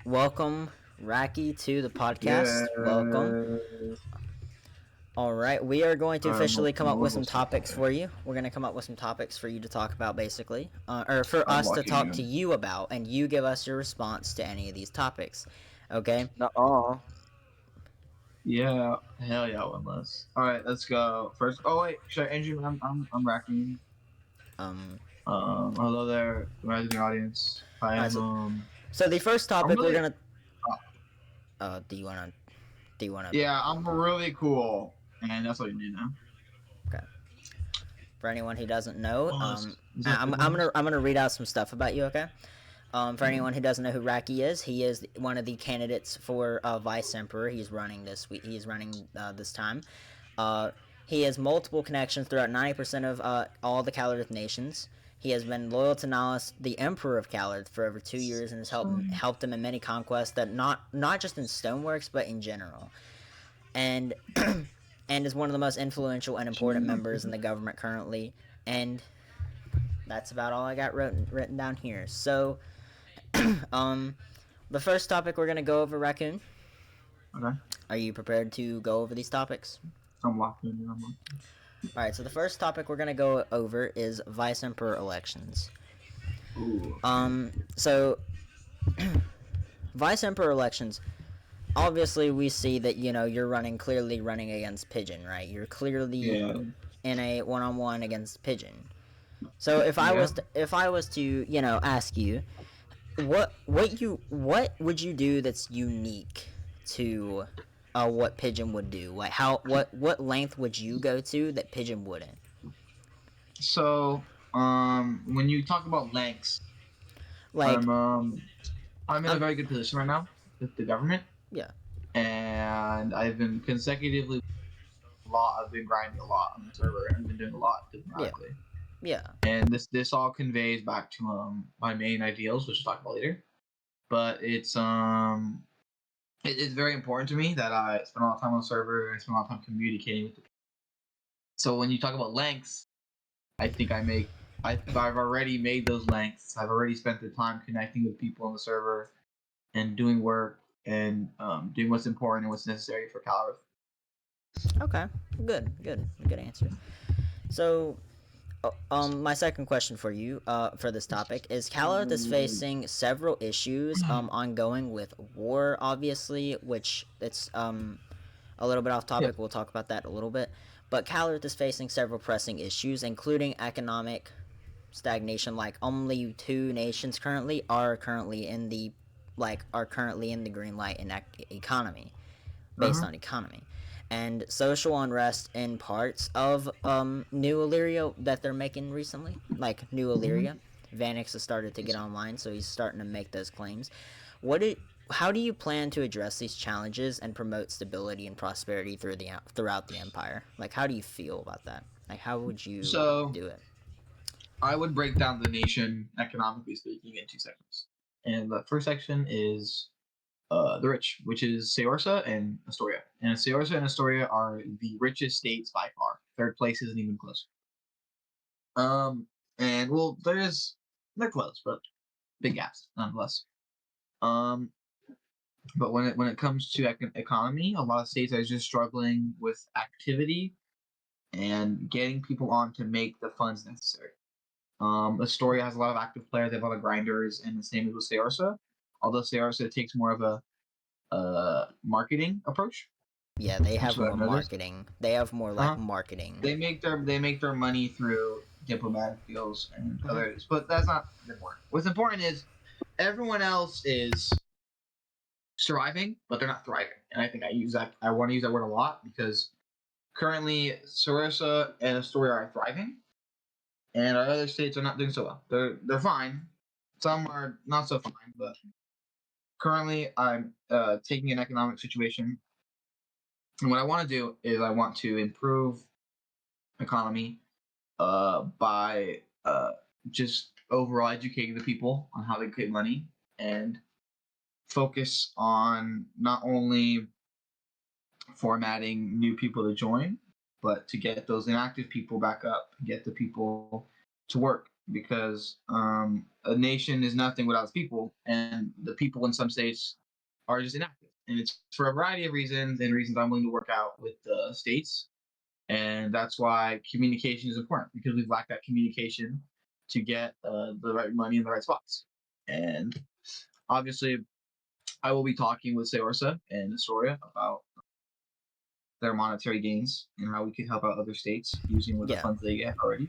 Welcome, Raki, to the Yeah. podcast. Welcome. All right, we are going to officially come up with some What's up? topics for you. We're going to come up with some topics for you to talk about, basically, or for I'm us to watching talk you. to you about, and you give us your response to any of these topics. Okay? Nuh-uh. Yeah. Hell yeah, one less. All right, let's go. First. Oh wait, should I Andrew? I'm racking. Um. Hello there, rising audience. I All right. am. So the first I'm topic we're really. gonna. Uh, Do you wanna? Do you wanna? yeah, I'm really cool, and that's all you need now. Okay. For anyone who doesn't know, One less. Is that I'm one I'm less? gonna I'm gonna read out some stuff about you. Okay. For anyone who doesn't know who Raki is, he is one of the candidates for vice emperor. He's running this week. He's running this time. Uh, he has multiple connections throughout 90% of all the Calorith nations. He has been loyal to Nahus, the Emperor of Calorith, for over 2 years, and has helped him in many conquests that not just in stoneworks but in general. And and is one of the most influential and important members in the government currently. And that's about all I got written down here. So um, the first topic we're gonna go over, Raccoon. Okay. Are you prepared to go over these topics? I'm locked in. I'm locked in. All right. So the first topic we're gonna go over is vice emperor elections. Ooh. So vice emperor elections. Obviously, we see that you're clearly running against Pigeon, right? You're clearly Yeah. in a one-on-one against Pigeon. So if I Yeah. was to ask you, what would you do that's unique to what Pigeon would do? Like what length would you go to that Pigeon wouldn't? So, when you talk about lengths, Like I'm I'm in a um very good position right now with the government, yeah and I've been consecutively a lot. I've been grinding a lot on the server, and I've been doing a lot yeah diplomatically. yeah And this all conveys back to my main ideals, which we'll talk about later. But it's very important to me that I spend a lot of time on the server and spend a lot of time communicating with the people. So when you talk about lengths, I think I've already made those lengths. I've already spent the time connecting with people on the server and doing work and doing what's important and what's necessary for Calorith. okay, good answer. So my second question for you, for this topic is Calorth is facing several issues, ongoing with war, obviously, which it's a little bit off Yeah. topic. We'll talk about that a little bit, but Calorth is facing several pressing issues, including economic stagnation. Like only two nations currently in the green light in economy, based Uh-huh. on economy, and social unrest in parts of New Illyria that they're making recently. Like New Mm-hmm. Illyria, Vanix has started to get online, so he's starting to make those claims. What do How do you plan to address these challenges and promote stability and prosperity throughout the empire? Like, how do you feel about that? Like, how would you So do it? I would break down the nation economically speaking in two sections. And the first section is the rich, which is Seorsa and Astoria. And Seorsa and Astoria are the richest states by far. Third place isn't even close. And well, they're close, but big gaps nonetheless. Um, but when it comes to economy, a lot of states are just struggling with activity and getting people on to make the funds necessary. Astoria has a lot of active players, they have a lot of grinders, and the same as with Seorsa. Although Seorsa takes more of a marketing approach, Yeah, they which have is what more I've noticed. marketing. They have more like Uh-huh. marketing. They make their money through diplomatic deals and Mhm. others, but that's not important. What's important is everyone else is surviving, but they're not thriving. And I think I want to use that word a lot because currently Sarissa and Astoria are thriving, and our other states are not doing so well. They're fine. Some are not so fine, but currently I'm taking an economic situation, and what I want to do is I want to improve economy by just overall educating the people on how they create money and focus on not only formatting new people to join, but to get those inactive people back up, get the people to work. because a nation is nothing without its people, and the people in some states are just inactive, and it's for a variety of reasons and reasons I'm willing to work out with the states, and that's why communication is important because we've lacked that communication to get the right money in the right spots, and obviously I will be talking with Seorsa and Astoria about their monetary gains and how we can help out other states using what the Yeah. funds they get already.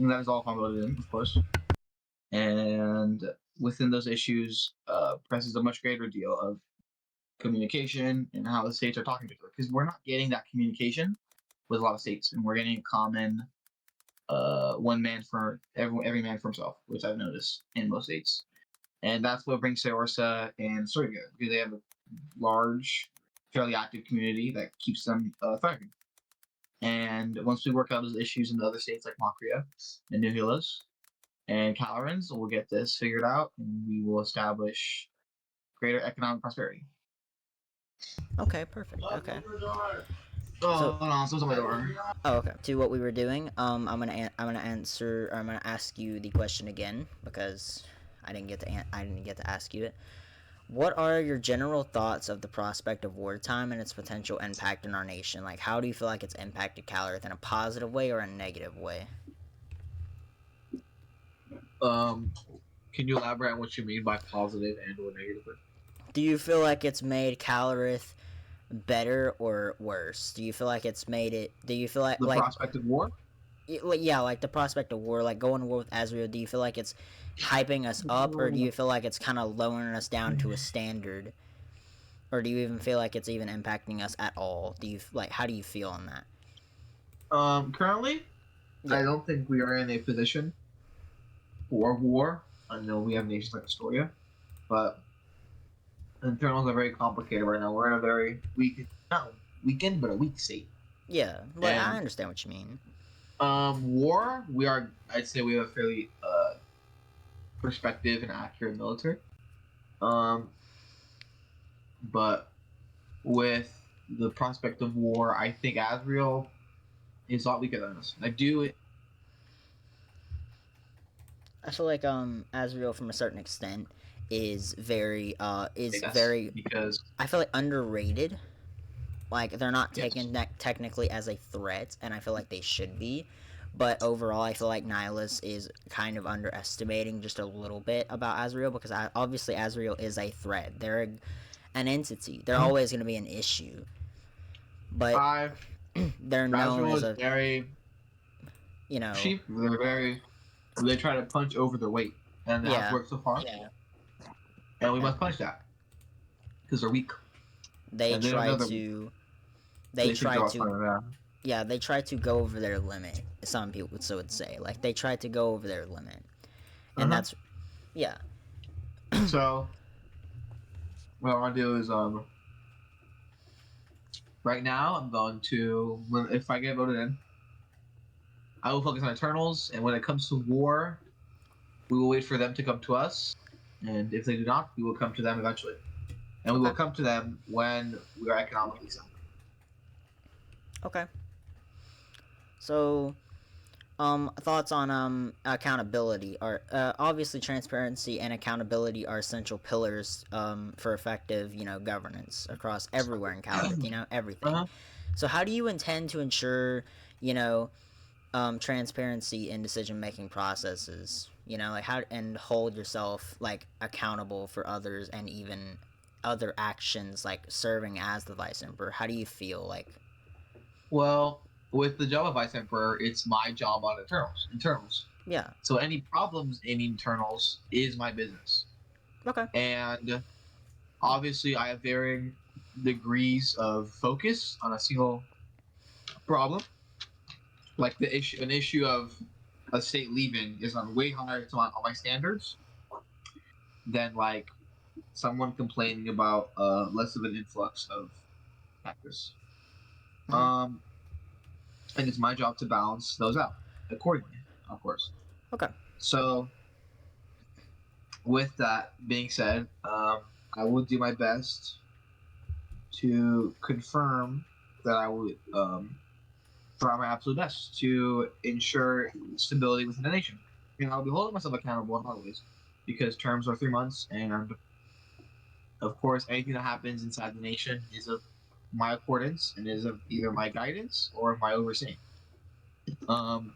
And that is all convoluted in, of course. And within those issues, presses a much greater deal of communication and how the states are talking to each other because we're not getting that communication with a lot of states, and we're getting a common one man for every man for himself, which I've noticed in most states, and that's what brings Seorsa and Soria together because they have a large, fairly active community that keeps them thriving. And once we work out those issues in the other states like Makria and New Hilas and Calorans, we'll get this figured out and we will establish greater economic prosperity. Okay, perfect. Okay. Oh, So, hold on, someone's on my door. oh, okay. To what we were doing, I'm gonna answer. I'm gonna ask you the question again because I didn't get to ask you it. What are your general thoughts of the prospect of wartime and its potential impact in our nation? Like, how do you feel like it's impacted Calorith in a positive way or a negative way? Um, can you elaborate on what you mean by positive and or negative? Do you feel like it's made Calorith better or worse? Do you feel like it's made it? Do you feel The prospect of war? yeah, like the prospect of war, like going to war with Azrael? Do you feel like it's hyping us up, or do you feel like it's kind of lowering us down to a standard, or do you even feel like it's even impacting us at all? Do you like how do you feel on that? Currently, I Yeah, don't think we are in a position for war. I know we have nations like Astoria, but internals are very complicated right now. We're in a very weak, not weakened, but a weak state. yeah, like I And understand what you mean. war, we are. I'd say we have a fairly perspective and accurate military. Um, but with the prospect of war, I think Azrael is a lot weaker than us. I do. I feel like Azrael from a certain extent is Yes, very because I feel like underrated. Like they're not yes, taken technically as a threat, and I feel like they should be. But overall, I feel like Nihilus is kind of underestimating just a little bit about Azrael because obviously Azrael is a threat. They're an entity. They're uh-huh. always going to be an issue. But I they're known Azrael as is a, very you know, cheap. They're very. They try to punch over their weight, and it has yeah, worked so far. Yeah. And we must punch that because they're weak, they and they don't try know they're weak. to, they They think try they're all to, smart enough. yeah, they try to go over their limit. Some people would say, like they try to go over their limit, and Uh-huh. that's, yeah, So what I want to do is right now I'm going to if I get voted in, I will focus on Eternals, and when it comes to war, we will wait for them to come to us, and if they do not, we will come to them eventually, and we okay, will come to them when we are economically sound. okay. So, thoughts on accountability are obviously transparency and accountability are essential pillars for effective governance across everywhere in Calorith. Everything. Uh-huh. So, how do you intend to ensure you know transparency in decision making processes? Like how and hold yourself like accountable for others and even other actions like serving as the vice emperor. How do you feel like? Well, with the job of Vice Emperor, it's my job on Eternals. Internals. Yeah. So any problems in internals is my business. Okay. And obviously I have varying degrees of focus on a single problem. Like an issue of a state leaving is on way higher to on my standards than like someone complaining about less of an influx of factors. Mm-hmm. Um, and it's my job to balance those out accordingly, of course. Okay. So with that being said, I will do my best to confirm that I would try my absolute best to ensure stability within the nation. And I'll be holding myself accountable in a lot of ways because terms are 3 months, and of course, anything that happens inside the nation is of my accordance and is of either my guidance or my overseeing. Um,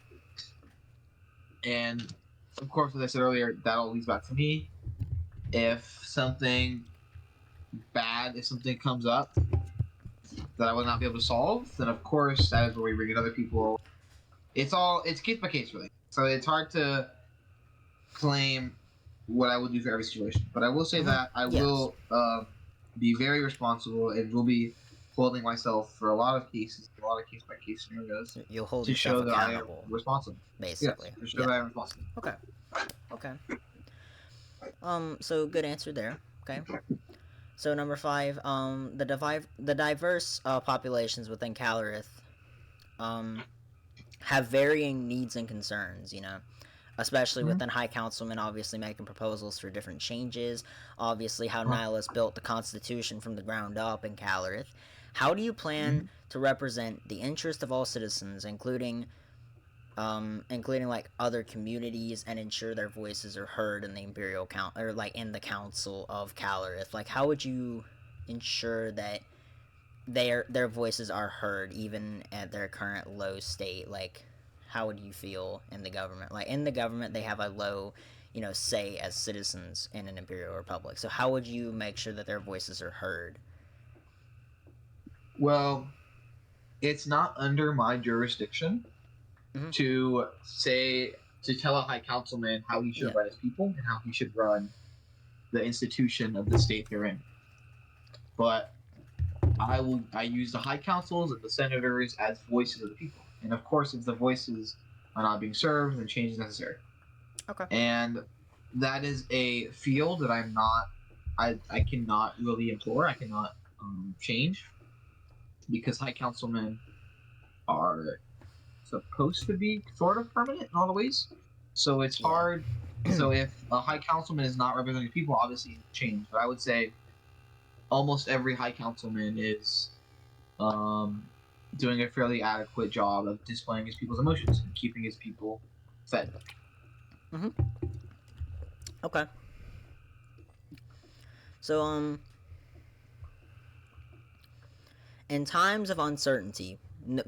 and of course, as I said earlier, that all leads back to me. If something if something comes up that I will not be able to solve, then of course that is where we bring in other people. It's case by case really. So it's hard to claim what I will do for every situation. But I will say Mm-hmm. that I Yes, will be very responsible and will be holding myself for a lot of cases, a lot of case by case scenarios, you'll hold to yourself show that I am accountable, responsible. Yes, basically. to show Yeah. that I am responsible. Okay. Okay. So good answer there. Okay. So number five, the diverse populations within Calorith, um, have varying needs and concerns. Especially Mm-hmm. within High Councilmen obviously making proposals for different changes. Obviously, how Uh, Nihilus built the Constitution from the ground up in Calorith. How do you plan mm-hmm. to represent the interest of all citizens, including like other communities, and ensure their voices are heard in the Imperial Count or like in the Council of Calorith? Like, how would you ensure that their voices are heard even at their current low state? Like, how would you feel in the government? Like, in the government, they have a low, say as citizens in an Imperial Republic. So how would you make sure that their voices are heard? Well, it's not under my jurisdiction Mm-hmm. to tell a high councilman how he should Yeah. run his people and how he should run the institution of the state they're in. But I use the high councils and the senators as voices of the people. And of course, if the voices are not being served, then change is necessary. Okay. And that is a field that I cannot really implore. I cannot change because high councilmen are supposed to be sort of permanent in all the ways. So it's Yeah. hard. So if a high councilman is not representing people, obviously it change. But I would say almost every high councilman is um, doing a fairly adequate job of displaying his people's emotions and keeping his people fed. Mm-hmm. Okay. So in times of uncertainty,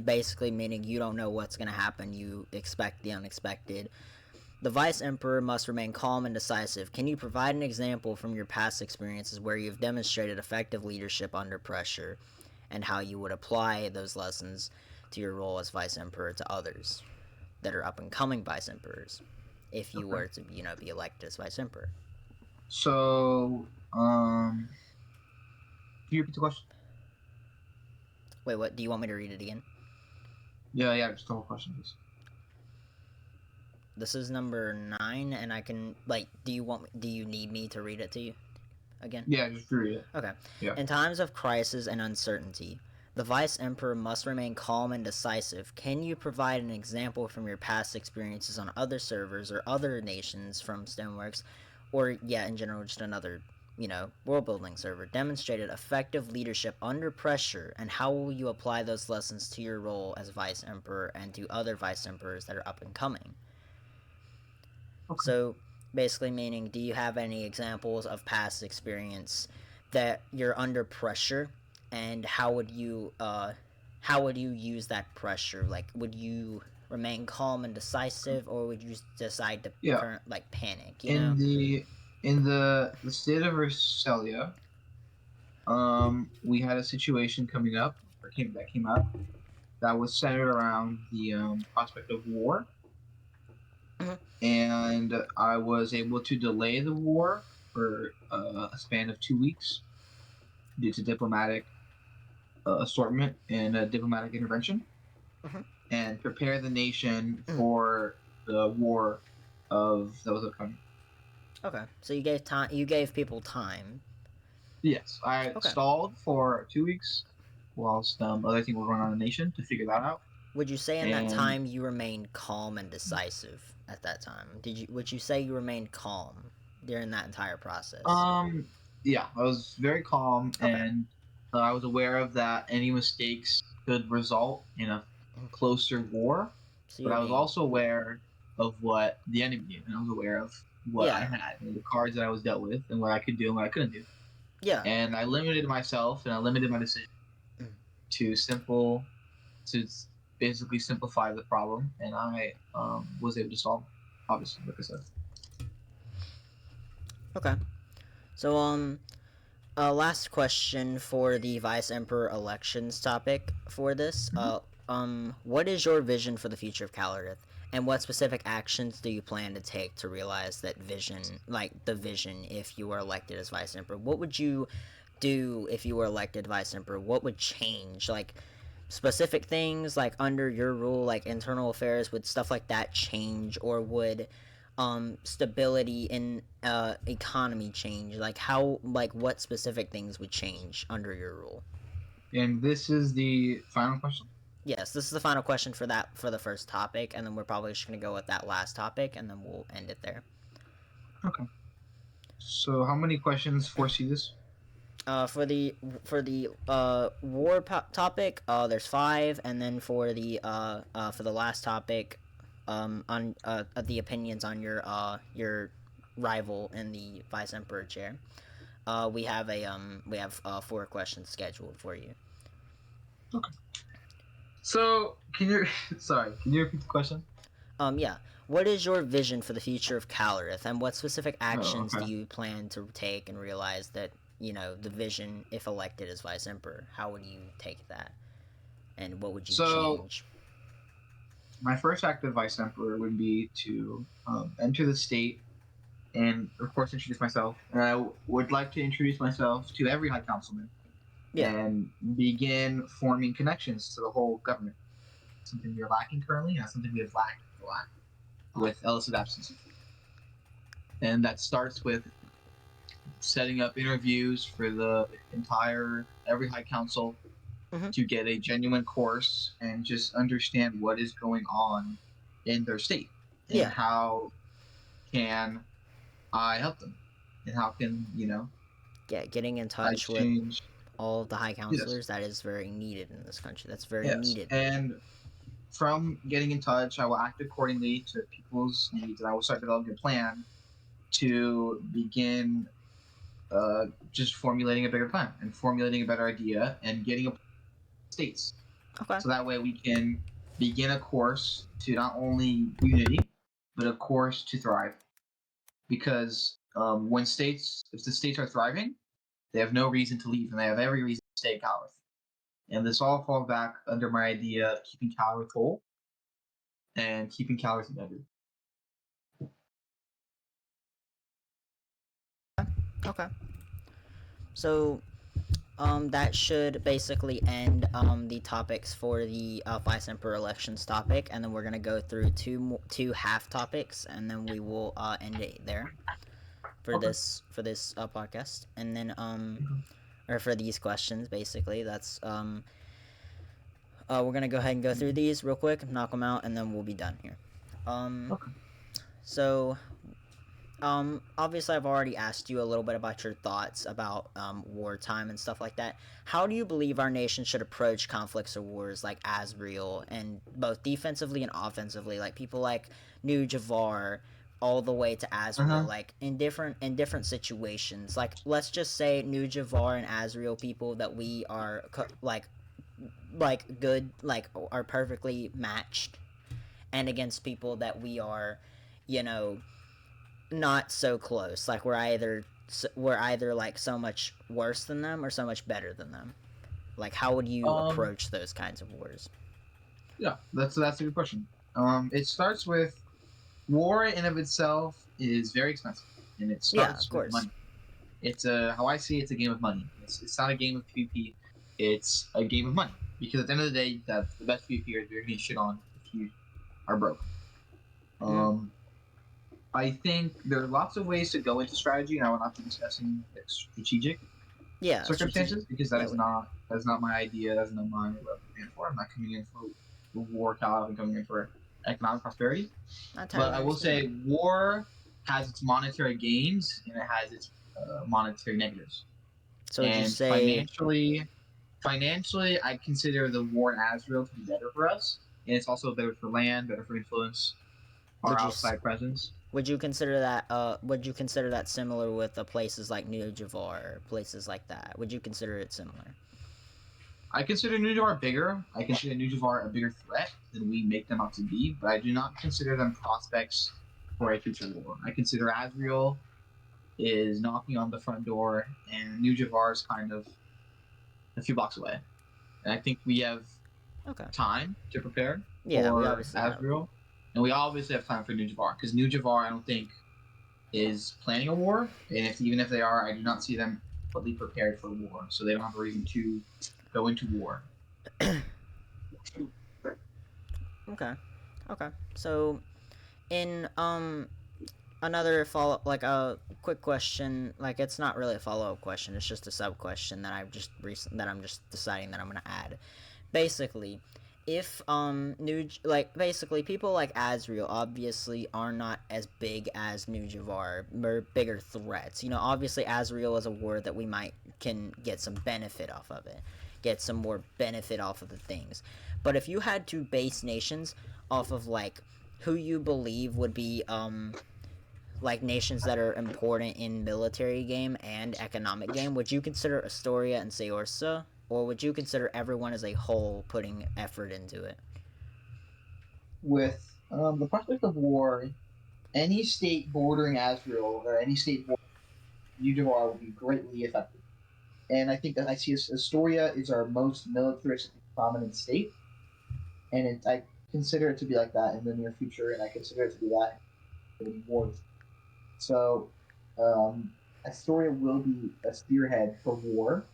basically meaning you don't know what's going to happen, you expect the unexpected, the Vice Emperor must remain calm and decisive. Can you provide an example from your past experiences where you've demonstrated effective leadership under pressure, and how you would apply those lessons to your role as Vice Emperor to others that are up and coming Vice Emperors, if you Okay. were to, be elected as Vice Emperor? So, can you repeat the question? Wait, what? Do you want me to read it again? Yeah, just the whole question, please. This is number 9, and I can, like, do you need me to read it to you again? Yeah, just read it. Okay. Yeah. In times of crisis and uncertainty, the Vice Emperor must remain calm and decisive. Can you provide an example from your past experiences on other servers or other nations from Stoneworks, or, yeah, in general, just another, world building server, demonstrated effective leadership under pressure, and how will you apply those lessons to your role as Vice Emperor and to other Vice Emperors that are up and coming? Okay. So, basically, meaning, do you have any examples of past experience that you're under pressure, and how would you use that pressure? Like, would you remain calm and decisive, or would you decide to Yeah. panic? In the state of Versailles, we had a situation coming up that came up that was centered around the prospect of war, Mhm. and I was able to delay the war for a span of 2 weeks due to diplomatic assortment and diplomatic intervention, Mhm. and prepare the nation Mhm. for the war of that was upcoming. Okay, so you gave time. You gave people time. Yes, I Okay. stalled for 2 weeks whilst other things were going on in the nation to figure that out. Would you say in that And time you remained calm and decisive at that time? Would you say you remained calm during that entire process? um, yeah, I was very calm Okay. and I was aware of that any mistakes could result in a closer war, So but you're I was being also aware of what the enemy did, and I was aware of what I yeah had and the cards that I was dealt with and what I could do and what I couldn't do. yeah. And I limited myself and I limited my decision to simple to basically simplify the problem, and I was able to solve it, obviously, like I said. Okay. So last question for the Vice Emperor elections topic for this. Mhm. What is your vision for the future of Calarith, and what specific actions do you plan to take to realize that vision, like the vision, if you were elected as Vice Emperor? What would you do if you were elected Vice Emperor? What would change? Like specific things, like under your rule, like internal affairs, would stuff like that change, or would stability in economy change? Like how, like what specific things would change under your rule? And this is the final question. Yes, this is the final question for that, for the first topic, and then we're probably just going to go with that last topic, and then we'll end it there. Okay. So, how many questions foresee this? For the war topic, there's five, and then for the last topic, on the opinions on your rival in the vice emperor chair, we have four questions scheduled for you. Okay. So, can you sorry? Can you repeat the question? Yeah. What is your vision for the future of Calarith, and what specific Oh, actions do okay. you plan to take and realize that, the vision, if elected as vice emperor? How would you take that, and what would you So, change? my first act of vice emperor would be to enter the state and, of course, introduce myself. And I would like to introduce myself to every high councilman Yeah. and begin forming connections to the whole government. Something we're lacking currently, and something we have lacked a lot with Ellis's absence. And that starts with setting up interviews for the entire every high council Mm-hmm. to get a genuine course and just understand what is going on in their state and Yeah. how can I help them and how can Yeah. Getting in I touch with change. all of the high Yes, counselors, that is very needed in this country. That's very yes, needed. and from getting in touch, I will act accordingly to people's needs, and I will start developing a plan to begin just formulating a bigger plan and formulating a better idea and getting a states. Okay. So that way we can begin a course to not only unity, but a course to thrive. Because if the states are thriving, they have no reason to leave, and they have every reason to stay at Calvert. And this all falls back under my idea of keeping Calvert whole and keeping Calvert together. Okay. So that should basically end the topics for the vice emperor elections topic, and then we're gonna go through two half topics, and then we will end it there for Okay. this podcast, and then or for these questions basically. That's we're gonna go ahead and go through these real quick, knock them out, and then we'll be done here. Okay. So obviously I've already asked you a little bit about your thoughts about wartime and stuff like that. How do you believe our nation should approach conflicts or wars like Asriel, and both defensively and offensively, like people like New Javar, all the way to Uh-huh. Asriel, like in different situations? Like let's just say New Javar and Asriel people that we are like good, like are perfectly matched, and against people that we are, you know, not so close. Like we're either like so much worse than them or so much better than them. Like how would you Um. approach those kinds of wars? Yeah. That's a good question. It starts with war in of itself is very expensive, and it Yeah, of starts with course. money. It's a how I see it's a game of money. It's not a game of PvP. It's a game of money because at the end of the day, that's the best PvPers you're gonna shit on if you are broke. Mm-hmm. Um, I think there are lots of ways to go into strategy, and I will not be discussing strategic Yeah, strategic. circumstances because Yeah, that is not my idea. That's not my what I'm coming in for. I'm not coming in for war, Cal. I'm coming in for economic prosperity. I But entirely I will understand that. say war has its monetary gains and it has its monetary negatives. So would you And say? financially, I consider the war in Azrael to be better for us and it's also better for land, better for influence, our Would you outside presence. would you consider that would you consider that similar with places like New Javar, places like that? Would you consider it similar? I consider Nujar bigger. I consider Nujar a bigger threat than we make them out to be, but I do not consider them prospects for a future war. I consider Azriel is knocking on the front door, and Nujavar is kind of a few blocks away. And I think we have Okay. time to prepare Yeah, we for obviously have. Azriel, and we obviously have time for Nujavar because Nujavar, I don't think, is planning a war, and even if they are, I do not see them fully prepared for war, so they don't have a reason to go into war. Okay. Okay. So in another follow like a quick question, like it's not really a follow-up question, it's just a sub question that I'm just deciding that I'm going to add. Basically, if new like basically people like Azriel obviously are not as big as New Javar, or bigger threats. You know, obviously Azriel is a word that we might can get some benefit off of it, get some more benefit off of the things. But if you had to base nations off of like who you believe would be like nations that are important in military game and economic game, would you consider Astoria and Seorsa, or would you consider everyone as a whole putting effort into it? With the prospect of war, any state bordering Azrael or any state bordering Udavar will be greatly affected. And I think that I see Astoria is our most militaristic prominent state, and I consider it to be like that in the near future, and I consider it to be that in wars. So Astoria will be a spearhead for war,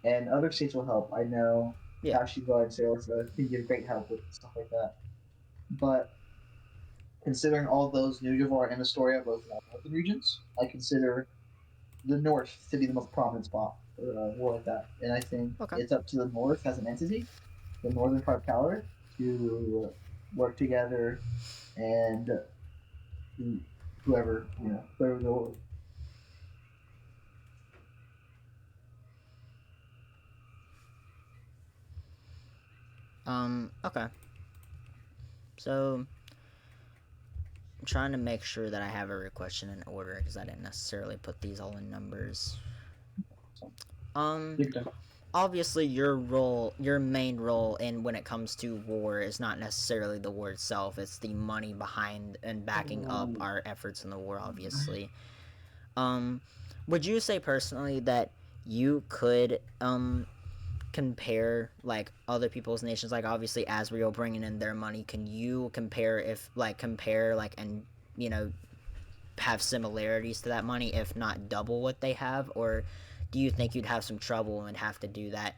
and other states will help. I know Yeah. Kashiva and Sarasa can give great help with stuff like that. But considering all those Nujavar and Astoria both in our northern regions, I consider the north to be the most prominent spot for a war like that. And I think Okay. it's up to the north as an entity, the northern part of Kalar, to work together and whoever the Okay. So I'm trying to make sure that I have every question in order because I didn't necessarily put these all in numbers. Um, Obviously your main role in when it comes to war is not necessarily the war itself, it's the money behind and backing up our efforts in the war, obviously. um would you say personally that you could compare like other people's nations, like obviously Asriel bringing in their money, can you compare if like compare like and you know have similarities to that money, if not double what they have, or do you think you'd have some trouble and have to do that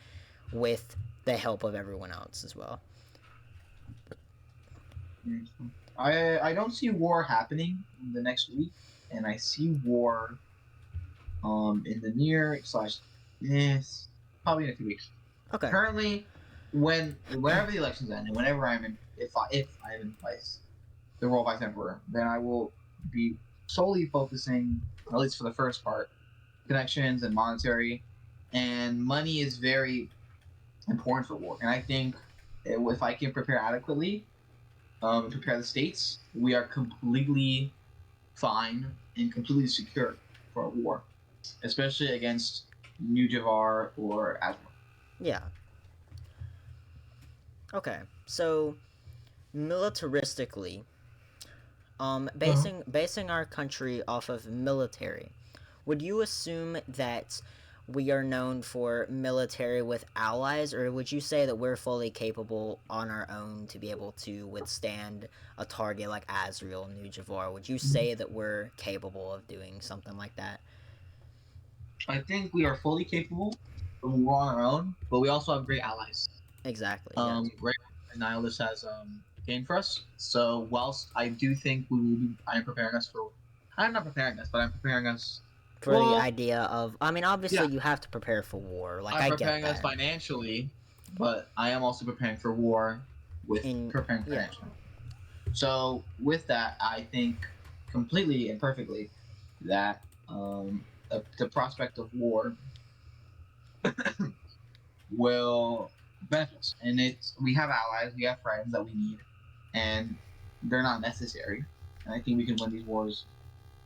with the help of everyone else as well? I don't see war happening in the next week, and I see war in the near slash yes probably in a few weeks. Okay. Currently, whenever the elections end, and whenever I'm in, if I am in place, the role of vice emperor, then I will be solely focusing, at least for the first part, connections and monetary, and money is very important for war. And I think if I can prepare adequately, prepare the states, we are completely fine and completely secure for a war, especially against New Javar or Azra. Yeah. Okay. So militaristically, Uh-huh. basing our country off of military, would you assume that we are known for military with allies, or would you say that we're fully capable on our own to be able to withstand a target like Azrael, New Javar? Would you say that we're capable of doing something like that? I think we are fully capable of war on our own, but we also have great allies. Exactly. Yes. Right, Nihilus has gained for us. So whilst I do think we will be, I am preparing us for. I'm not preparing us, but I'm preparing us. For the Well, idea of, I mean, obviously yeah, you have to prepare for war. Like I'm I get preparing us that. financially, but I am also preparing for war with In preparing yeah. financially. So with that, I think completely and perfectly that the prospect of war will benefits, and it's we have allies, we have friends that we need, and they're not necessary. And I think we can win these wars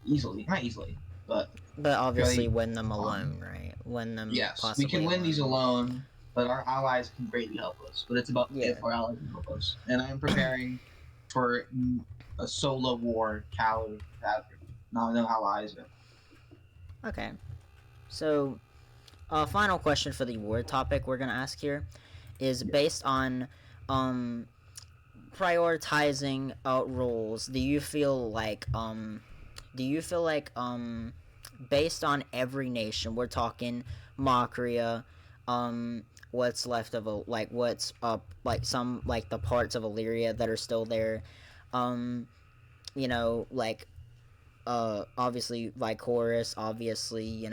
easily, not easily, but But obviously, fairly. win them Um, alone, right? Win them yes, we possibly can win these alone. alone, but our allies can greatly help us. But it's about Yeah. if our allies can help us. And I am preparing for a solo war, coward, not no allies. Okay. So, final question for the war topic we're gonna ask here is Yeah. based on um prioritizing roles. Do you feel like based on every nation, we're talking Makria, what's left of what's up, like some like the parts of Illyria that are still there, um you know, like obviously Vicoris, obviously,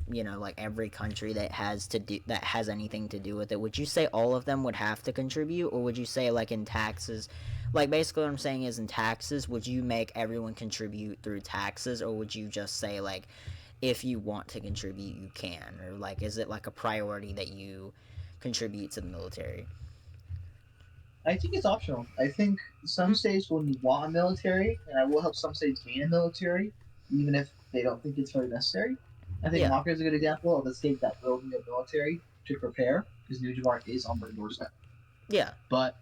like every country that has anything to do with it. Would you say all of them would have to contribute, or would you say like in taxes, like basically what I'm saying is in taxes, would you make everyone contribute through taxes, or would you just say like if you want to contribute you can, or like is it like a priority that you contribute to the military? I think it's optional. I think some Mm-hmm. states will want a military, and I will help some states gain a military, even if they don't think it's very necessary. I think Yeah. Maka is a good example of a state that will need a military to prepare, because Nujabur is on their doorstep. Yeah. But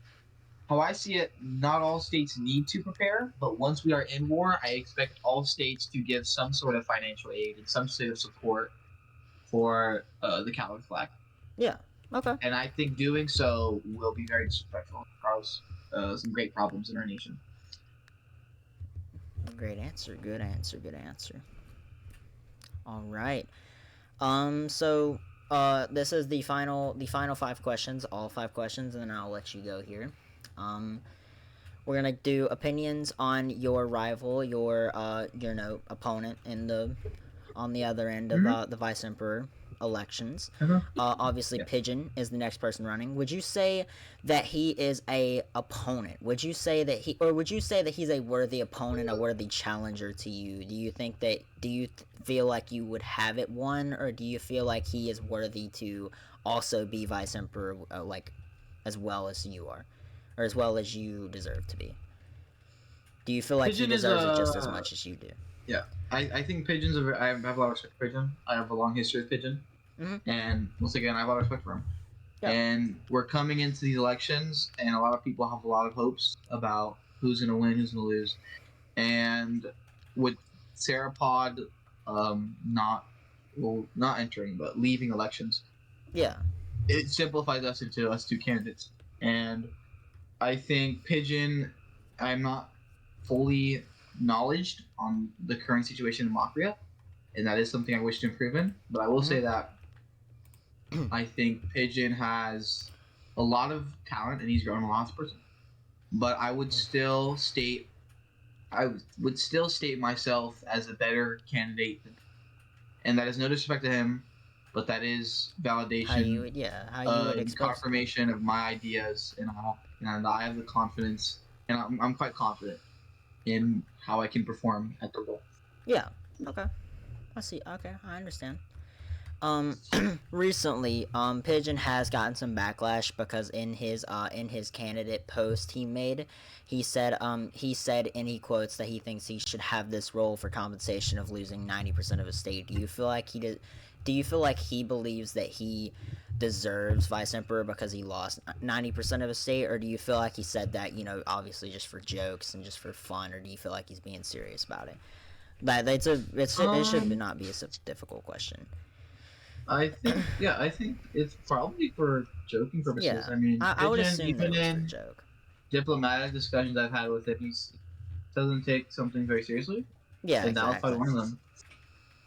how I see it, not all states need to prepare, but once we are in war, I expect all states to give some sort of financial aid and some sort of support for the Coward flag. Yeah. Okay. And I think doing so will be very disrespectful and cause some great problems in our nation. Great answer. Good answer. Good answer. All right. So this is the final five questions, all five questions, and then I'll let you go here. Um, we're gonna do opinions on your rival, your opponent in the on the other end of Mm-hmm. the vice emperor elections. Uh-huh. Obviously, Yeah. Pigeon is the next person running. Would you say that he is a opponent? Would you say that would you say that he's a worthy opponent, a worthy challenger to you? Do you feel like you would have it won, or do you feel like he is worthy to also be vice emperor, like as well as you are, or as well as you deserve to be? Do you feel like he Pigeon is deserves it just as a much as you do? yeah. I think Pigeon's I have a lot of respect for Pigeon. I have a long history with Pigeon, Mm-hmm. and once again, I have a lot of respect for him. Yeah. And we're coming into these elections, and a lot of people have a lot of hopes about who's going to win, who's going to lose. And with Sarapod not entering, but leaving elections, Yeah. it simplifies us into us two candidates. And I think Pigeon, I'm not fully knowledged on the current situation in Makria, and that is something I wish to improve in. But I will Mm-hmm. say that I think Pigeon has a lot of talent and he's grown a lot as a person. But I would still state myself as a better candidate than him. And that is no disrespect to him, but that is validation How you would and expose it. confirmation of my ideas and I have the confidence and I'm quite confident in how I can perform at the role. Yeah. Okay. I see. Okay, I understand. Recently, Pigeon has gotten some backlash because in his candidate post he made, he said and he quotes that he thinks he should have this role for compensation of losing 90% of his state. Do you feel like he did? Do you feel like he believes that he deserves vice emperor because he lost 90% of his state, or do you feel like he said that obviously just for jokes and just for fun, or do you feel like he's being serious about it? But it should Um, not be a difficult question. I think it's probably for joking purposes. Yeah, I mean, I would Pigeon, assume that it even was for a in joke. diplomatic discussions I've had with him, he doesn't take something very seriously, Yeah, and that was probably exactly. one of them.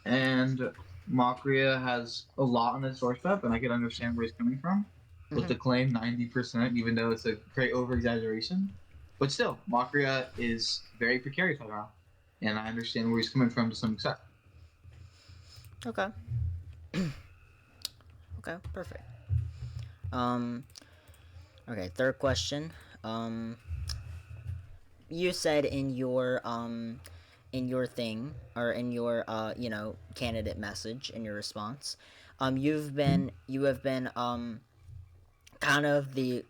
And Makria has a lot on his doorstep, and I can understand where he's coming from with Hmm. the claim 90%, even though it's a great over exaggeration. But still, Makria is very precarious right now, and I understand where he's coming from to some extent. Okay. Okay. Perfect. Um. Okay. Third question. Um. You said in your thing, or in your candidate message in your response, you have been kind of the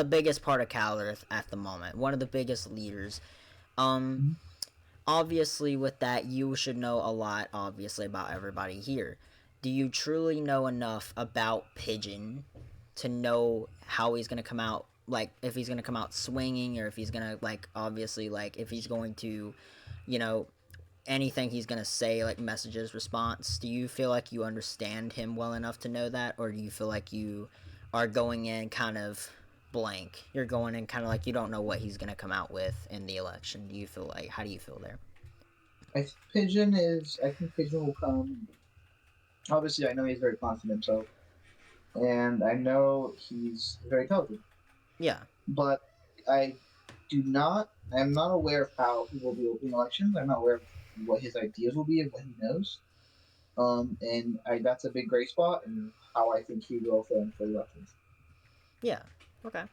biggest part of Calorith at the moment. One of the biggest leaders. Um, Mhm. Obviously, with that, you should know a lot, obviously, about everybody here. Do you truly know enough about Pigeon to know how he's gonna come out? Like, if he's gonna come out swinging, or if he's gonna, like, obviously, like, if he's going to, you know, anything he's gonna say, like messages, response. Do you feel like you understand him well enough to know that, or do you feel like you are going in kind of blank? You're going in kind of like you don't know what he's gonna come out with in the election. Do you feel like, how do you feel there? I think Pigeon will come. Obviously, I know he's very confident in himself, and I know he's very intelligent. Yeah. But I I'm not aware of how he will be opening elections. I'm not aware of what his ideas will be and what he knows. And that's a big gray spot and how I think he will fill in for the elections. Yeah. Okay.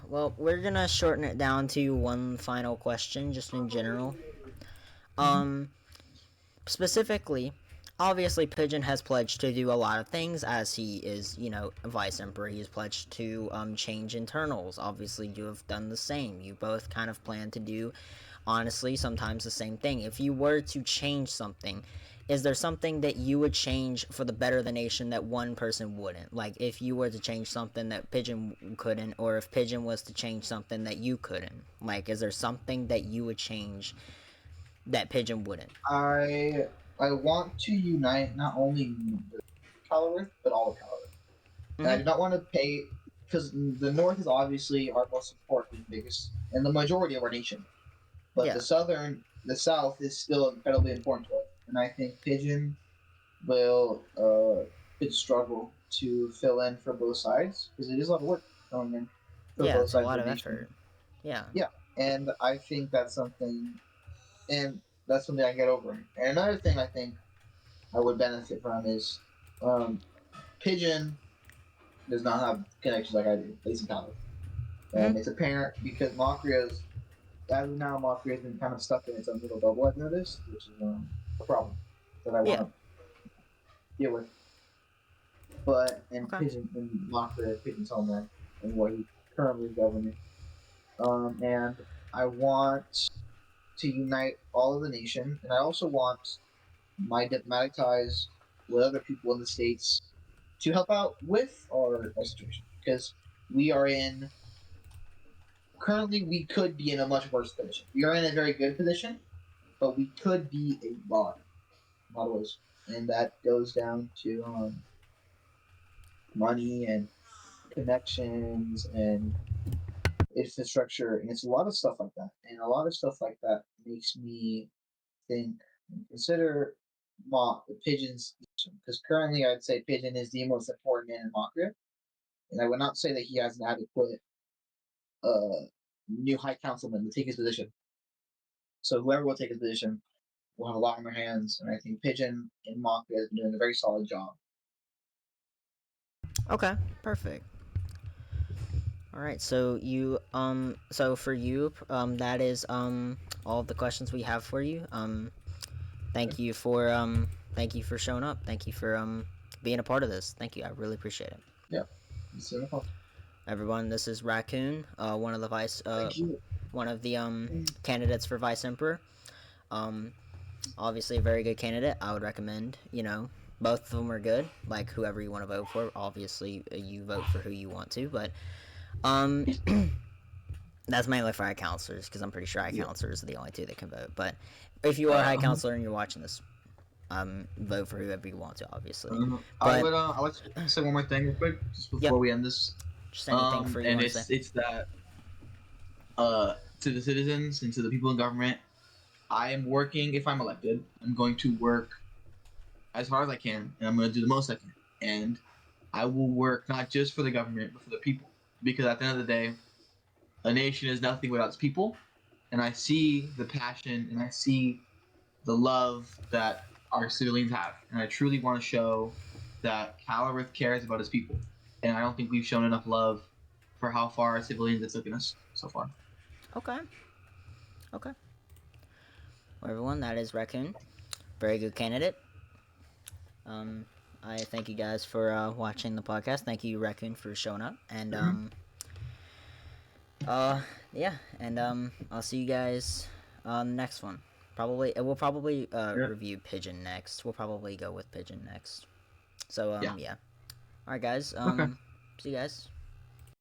Well, we're gonna shorten it down to one final question, just in general. Mhm. Um, Specifically, obviously, Pigeon has pledged to do a lot of things as he is, Vice Emperor. He has pledged to change internals. Obviously, you have done the same. You both kind of plan to do, honestly, sometimes the same thing. If you were to change something, is there something that you would change for the better of the nation that one person wouldn't? Like, if you were to change something that Pigeon couldn't, or if Pigeon was to change something that you couldn't? Like, is there something that you would change that Pigeon wouldn't? I I want to unite not only the Calorith but all of Calorith. And I Mm-hmm. do not want to pay because the North is obviously our most important, biggest, and the majority of our nation. But Yeah. the South is still incredibly important to us, and I think Pigeon will could struggle to fill in for both sides because it is a lot of work going in for Yeah, both it's a sides lot of of the nation. effort. Yeah. Yeah, and I think and that's something I get over. And another thing I think I would benefit from is um, Pigeon does not have connections like I do, at least in college. Mm-hmm. And it's apparent because Mocria's, as of now, Mocria has been kind of stuck in its own little bubble, I've noticed, which is a problem that I want Yeah. to deal with. But Okay. in Mocria, Pigeon's homeland, and where he currently is governing. And I want to unite all of the nation, and I also want my diplomatic ties with other people in the states to help out with our situation because we are in currently we could be in a much worse position. We are in a very good position, but we could be a lot of ways, and that goes down to money and connections and infrastructure, and it's a lot of stuff like that. And a lot of stuff like that makes me think and consider the Pigeon's because currently I'd say Pigeon is the most important man in Makria, and I would not say that he has an adequate uh, new High Councilman to take his position. So whoever will take his position will have a lot on their hands, and I think Pigeon and Makria has been doing a very solid job. Okay. Perfect. All right. So for you, that is all of the questions we have for you. Okay. Thank you for showing up. Thank you for being a part of this. Thank you. I really appreciate it. Yeah. So, no problem. Everyone, this is Raccoon, Thank you. one of the candidates for vice emperor. Um, Obviously a very good candidate. I would recommend. Both of them are good. Like whoever you want to vote for. Obviously, you vote for who you want to, but um, that's mainly for high counselors because I'm pretty sure high Yeah. counselors are the only two that can vote. But if you are a high Uh, counselor and you're watching this, vote for whoever you want to, obviously. I But would I'd like to say one more thing real quick just yep, before we end this. just anything for you And want to say. it's that to the citizens and to the people in government, I am working. If I'm elected, I'm going to work as hard as I can, and I'm going to do the most I can. And I will work not just for the government, but for the people, because at the end of the day, a nation is nothing without its people. And I see the passion and I see the love that our civilians have, and I truly want to show that Calorith cares about his people. And I don't think we've shown enough love for how far our civilians have taken us so far. Okay, okay. Well, everyone, that is Raccoon. Very good candidate. Um, I thank you guys for watching the podcast. Thank you, Raccoon, for showing up. And Mhm. uh, yeah, and I'll see you guys on the next one. Probably we'll probably Yeah. review Pigeon next. We'll probably go with Pigeon next. So Yeah. yeah. All right, guys. Okay. See you guys.